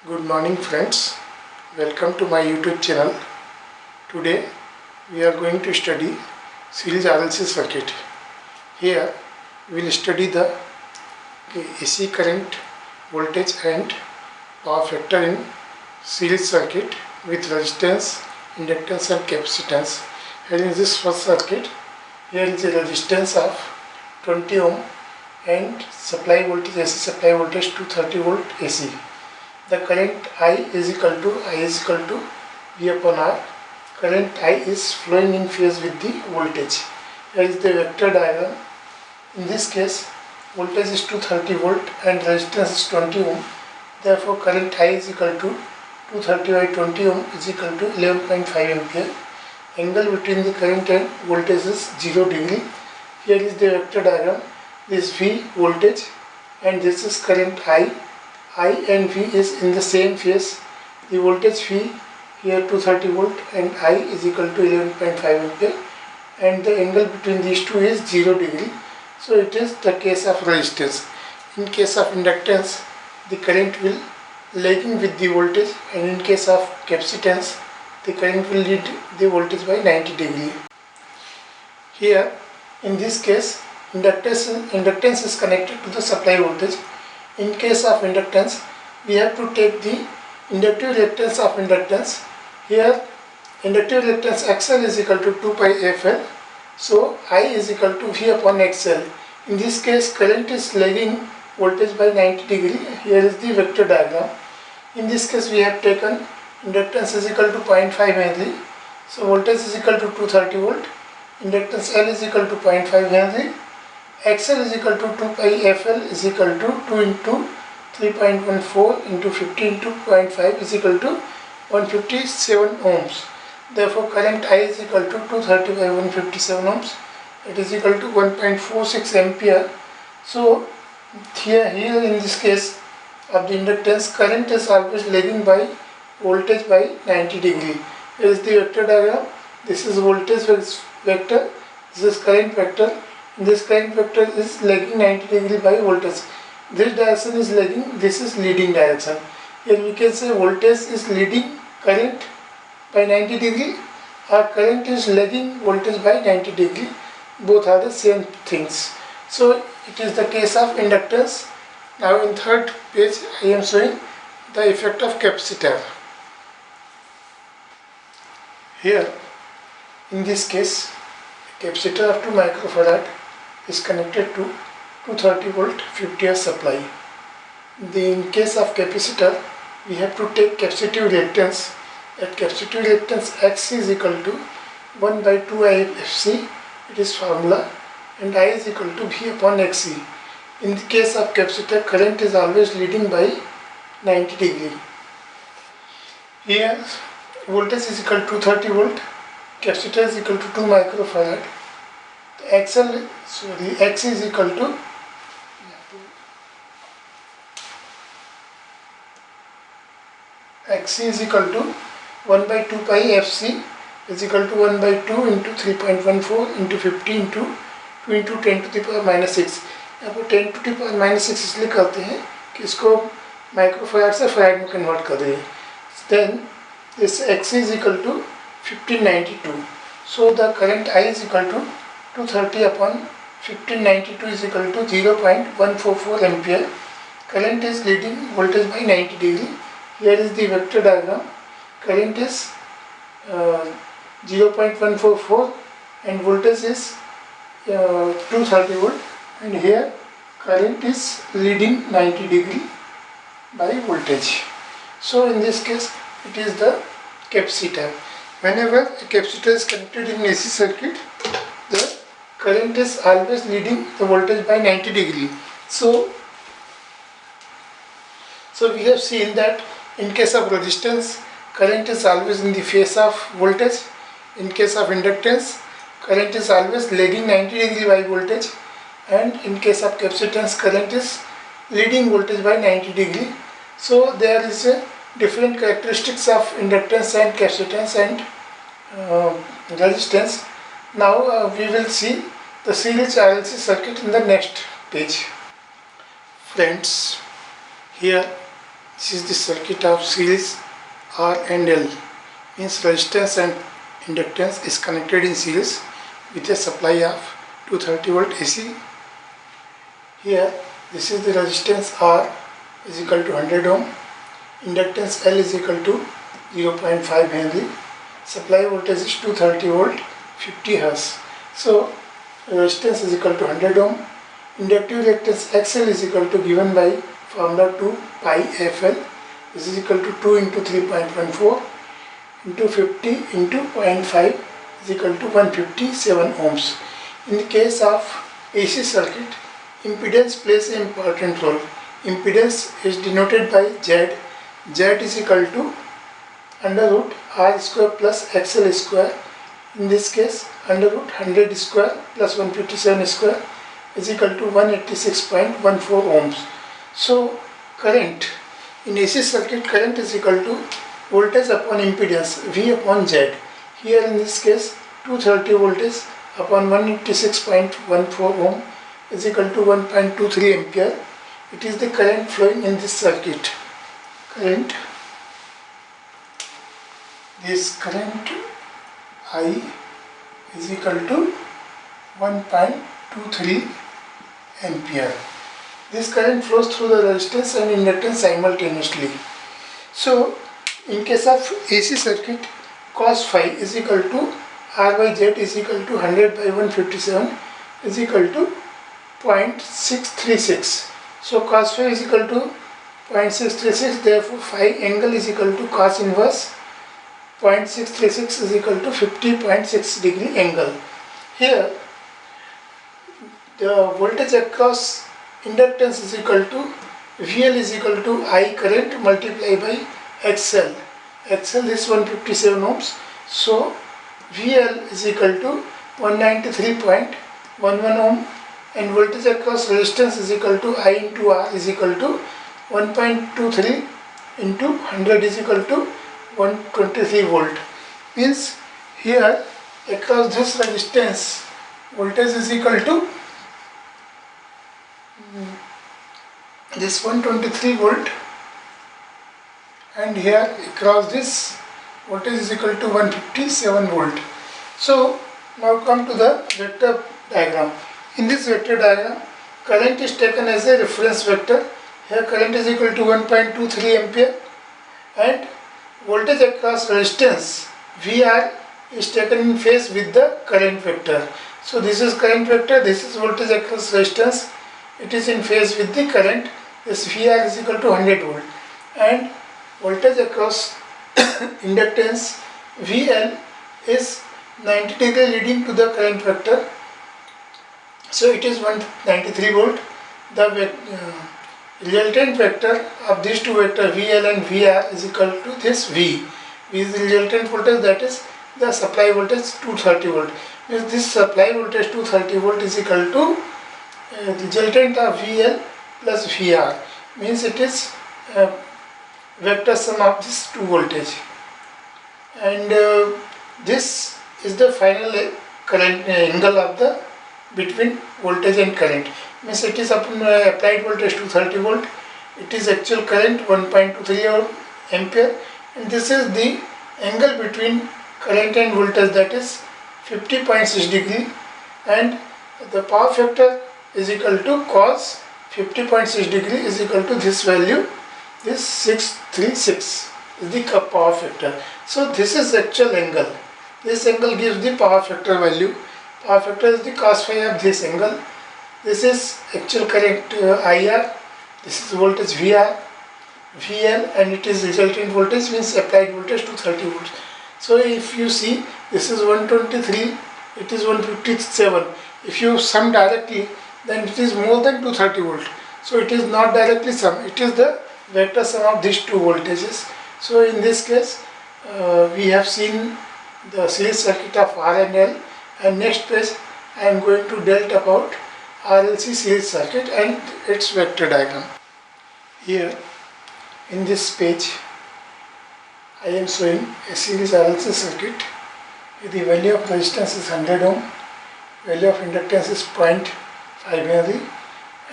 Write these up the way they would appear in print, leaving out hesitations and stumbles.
Good morning friends, welcome to my YouTube channel. Today we are going to study series RLC circuit. Here we will study the AC current, voltage and power factor in series circuit with resistance, inductance and capacitance. Here in this first circuit, here is a resistance of 20 ohm and supply voltage, AC supply voltage 230 volt AC. The current I is equal to V upon R. Current I is flowing in phase with the voltage. Here is the vector diagram. In this case, voltage is 230 volt and resistance is 20 ohm. Therefore, current I is equal to 230 by 20 ohm is equal to 11.5 ampere. Angle between the current and voltage is 0 degree. Here is the vector diagram. This V voltage and this is current I and V is in the same phase. The voltage V here 230 volt and I is equal to 11.5 ampere and the angle between these two is 0 degree. So it is the case of resistance. In case of inductance, the current will lagging with the voltage, and in case of capacitance, the current will lead the voltage by 90 degree. Here in this case, inductance is connected to the supply voltage. In case of inductance, we have to take the inductive reactance of inductance. Here, inductive reactance XL is equal to 2 pi FL. So, I is equal to V upon XL. In this case, current is lagging voltage by 90 degree. Here is the vector diagram. In this case, we have taken inductance is equal to 0.5 Henry. So, voltage is equal to 230 volt. Inductance L is equal to 0.5 Henry. XL is equal to 2 pi FL is equal to 2 into 3.14 into 50 into 0.5 is equal to 157 ohms. Therefore, current I is equal to 230 by 157 ohms. It is equal to 1.46 ampere. So, here in this case of the inductance, current is always lagging by voltage by 90 degree. Here is the vector diagram. This is voltage vector. This is current vector. This current vector is lagging 90 degree by voltage. This direction is lagging, this is leading direction. Here we can say voltage is leading current by 90 degree or current is lagging voltage by 90 degree. Both are the same things. So it is the case of inductance. Now in third page I am showing the effect of capacitor. Here in this case, capacitor of 2 microfarad is connected to 230 volt 50 amp supply. In case of capacitor, we have to take capacitive reactance. At capacitive reactance, X is equal to 1 by 2 IFC, it is formula, and I is equal to V upon XC. In the case of capacitor, current is always leading by 90 degree. Here, voltage is equal to 230 volt, capacitor is equal to 2 microfarad. X is equal to X is equal to 1 by 2 pi FC is equal to 1 by 2 into 3.14 into 50 into 2 into 10 to the power minus 6. यहाँ पर 10 to the power minus 6 इसलिए करते हैं कि इसको microfarad से farad में convert कर दें. Then this X is equal to 1592. So the current I is equal to 230 upon 1592 is equal to 0.144 ampere. Current is leading voltage by 90 degree. Here is the vector diagram. Current is 0.144 and voltage is 230 volt, and here current is leading 90 degree by voltage. So in this case it is the capacitor. Whenever a capacitor is connected in AC circuit, the current is always leading the voltage by 90 degree. So we have seen that in case of resistance, current is always in the phase of voltage. In case of inductance, current is always lagging 90 degree by voltage, and in case of capacitance, current is leading voltage by 90 degree. So there is a different characteristics of inductance and capacitance and resistance. Now we will see the series RLC circuit in the next page. Friends, here This is the circuit of series R and L. Means resistance and inductance is connected in series with a supply of 230 volt AC. Here this is the resistance R is equal to 100 ohm, inductance L is equal to 0.5 Henry, supply voltage is 230 volt 50 Hz. So resistance is equal to 100 ohm, inductive reactance XL is equal to, given by formula 2 pi FL, this is equal to 2 into 3.14 into 50 into 0.5 is equal to 157 ohms. In the case of AC circuit, impedance plays an important role. Impedance is denoted by Z. Z is equal to under root R square plus XL square. In this case, under root 100 square plus 157 square is equal to 186.14 ohms. So current in AC circuit, current is equal to voltage upon impedance V upon Z. Here in this case 230 voltage upon 186.14 ohm is equal to 1.23 ampere. It is the current flowing in this circuit. This current I is equal to 1.23 ampere. This current flows through the resistance and inductance simultaneously. So in case of AC circuit, cos phi is equal to R by Z is equal to 100 by 157 is equal to 0.636. So cos phi is equal to 0.636, therefore phi angle is equal to cos inverse 0.636 is equal to 50.6 degree angle. Here the voltage across inductance is equal to VL is equal to I current multiplied by XL. XL is 157 ohms. So VL is equal to 193.11 ohm, and voltage across resistance is equal to I into R is equal to 1.23 into 100 is equal to 123 volt. Means here across this resistance voltage is equal to this 123 volt, and here across this voltage is equal to 157 volt. So now come to the vector diagram. In this vector diagram, current is taken as a reference vector. Here current is equal to 1.23 ampere, and voltage across resistance VR is taken in phase with the current vector. So this is current vector, this is voltage across resistance, it is in phase with the current. This VR is equal to 100 volt, and voltage across inductance VL is 90 degree leading to the current vector. So it is 193 volt. The resultant vector of these two vectors VL and VR is equal to this V. V is the resultant voltage, that is the supply voltage 230 volt. Means this supply voltage 230 volt is equal to resultant of VL plus VR. Means it is vector sum of these two voltage, and this is the final current angle of the between voltage and current. Means it is upon applied voltage 230 volt, it is actual current 1.23 ampere, and this is the angle between current and voltage, that is 50.6 degree, and the power factor is equal to cos 50.6 degree is equal to this value, this 636 is the power factor. So this is actual angle. This angle gives the power factor value. Power factor is the cos phi of this angle. This is actual current IR, this is voltage VR, VL, and it is resultant voltage, means applied voltage 230 volts. So if you see, this is 123, it is 157. If you sum directly, then it is more than 230 volt. So it is not directly sum, it is the vector sum of these two voltages. So in this case, we have seen the series circuit of R and L, and next page I am going to dealt about RLC series circuit and its vector diagram. Here in this page I am showing a series RLC circuit. The value of resistance is 100 ohm, value of inductance is 0.5 Henry,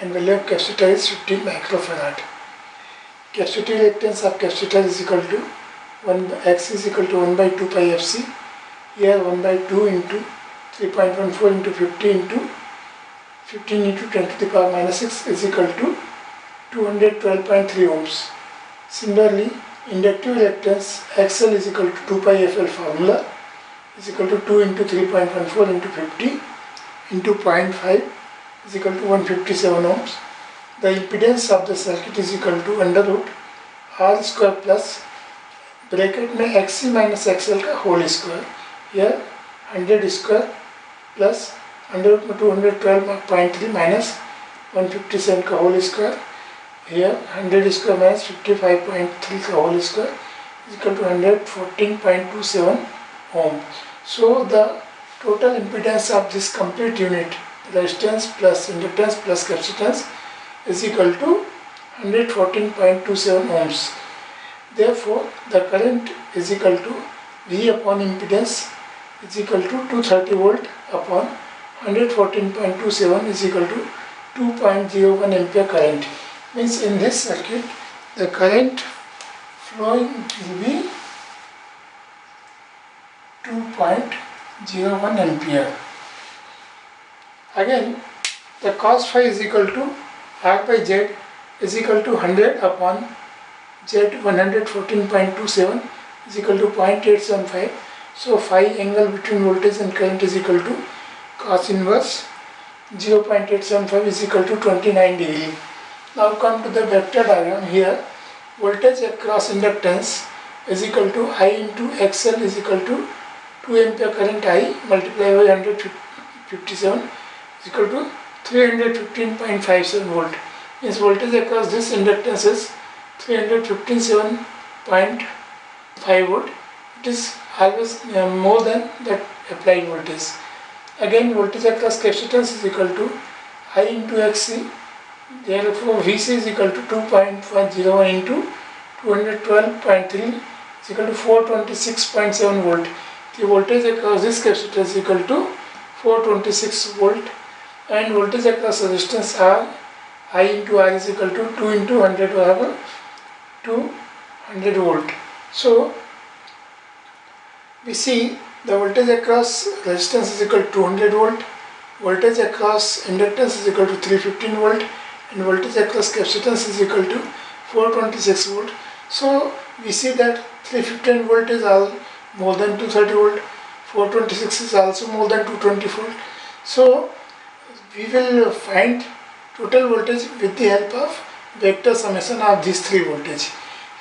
and value of capacitor is 15 microfarad. capacitive reactance of capacitor is equal to 1 x is equal to 1 by 2 pi fc. Here 1 by 2 into 3.14 into 50 into 15 into 10 to the power minus 6 is equal to 212.3 ohms. Similarly, inductive reactance XL is equal to 2 pi FL formula is equal to 2 into 3.14 into 50 into 0.5 is equal to 157 ohms. The impedance of the circuit is equal to under root R square plus bracket में XC minus XL का whole square, यह 100 square plus under root में 212.3 minus 157 का whole square, here 100 square minus 55.3 का whole square is equal to 114.27 ohm. So the total impedance of this complete unit, resistance plus inductance plus capacitance, is equal to 114.27 ohms. Therefore, the current is equal to V upon impedance is equal to 230 volt upon 114.27 is equal to 2.01 ampere current. Means in this circuit the current flowing will be 2.01 ampere. Again, the cos phi is equal to R by Z is equal to 100 upon Z 114.27 is equal to 0.875. So phi angle between voltage and current is equal to cos inverse 0.875 is equal to 29 degree. Now come to the vector diagram. Here voltage across inductance is equal to I into XL is equal to 2 ampere current I multiplied by 157 is equal to 315.57 volt. Means voltage across this inductance is 357.5 volt. It is always more than that applied voltage. Again, voltage across capacitance is equal to I into XC. Therefore, VC is equal to 2.10 into 212.3 is equal to 426.7 volt. The voltage across this capacitor is equal to 426 volt, and voltage across resistance R, I into R is equal to 2 into 100 over 200 volt. So we see the voltage across resistance is equal to 200 volt, voltage across inductance is equal to 315 volt, and voltage across capacitance is equal to 426 volt. So we see that 315 volt is all more than 230 volt, 426 is also more than 220 volt. So we will find total voltage with the help of vector summation of these three voltage.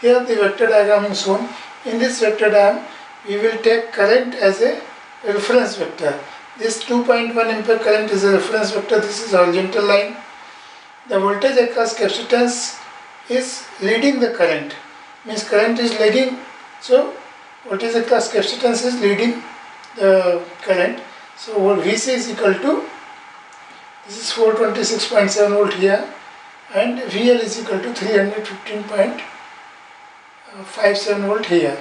Here the vector diagram is shown. In this vector diagram we will take current as a reference vector. This 2.1 ampere current is a reference vector. This is horizontal line. The voltage across capacitance is leading the current. Means current is lagging. So voltage across capacitance is leading the current. So VC is equal to, this is 426.7 volt here, and VL is equal to 315.57 volt here.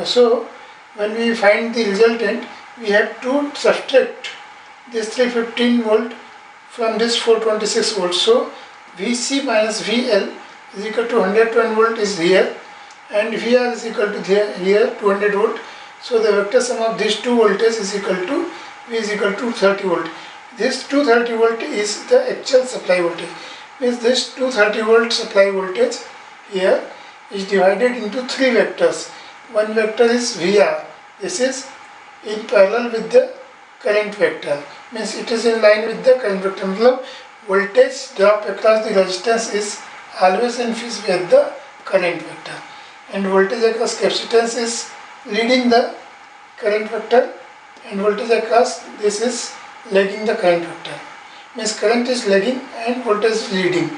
So when we find the resultant, we have to subtract this 315 volt from this 426 volt. So VC minus VL is equal to 120 volt is here, and VR is equal to here 200 volt. So the vector sum of these two voltages is equal to V is equal to 230 volt. This 230 volt is the actual supply voltage. Means this 230 volt supply voltage here is divided into three vectors. One vector is VR. This is in parallel with the current vector. Means it is in line with the current vector. Means voltage drop across the resistance is always in phase with the current vector. And voltage across capacitance is leading the current vector, and voltage across this is lagging the current vector. Means current is lagging and voltage is leading.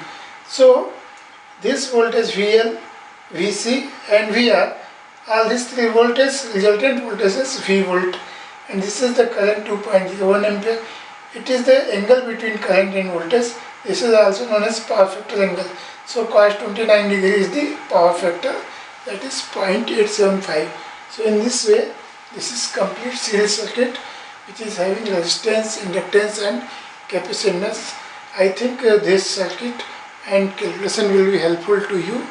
So this voltage VL, VC and VR, all these three voltages, resultant voltage is V volt, and this is the current 2.01 ampere. It is the angle between current and voltage. This is also known as power factor angle. So cos 29 degree is the power factor, that is 0.875. So in this way, this is complete series circuit which is having resistance, inductance and capacitance. I think this circuit and calculation will be helpful to you.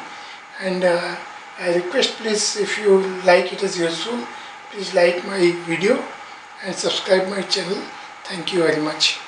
And I request, please, if you like it is useful, please like my video and subscribe my channel. Thank you very much.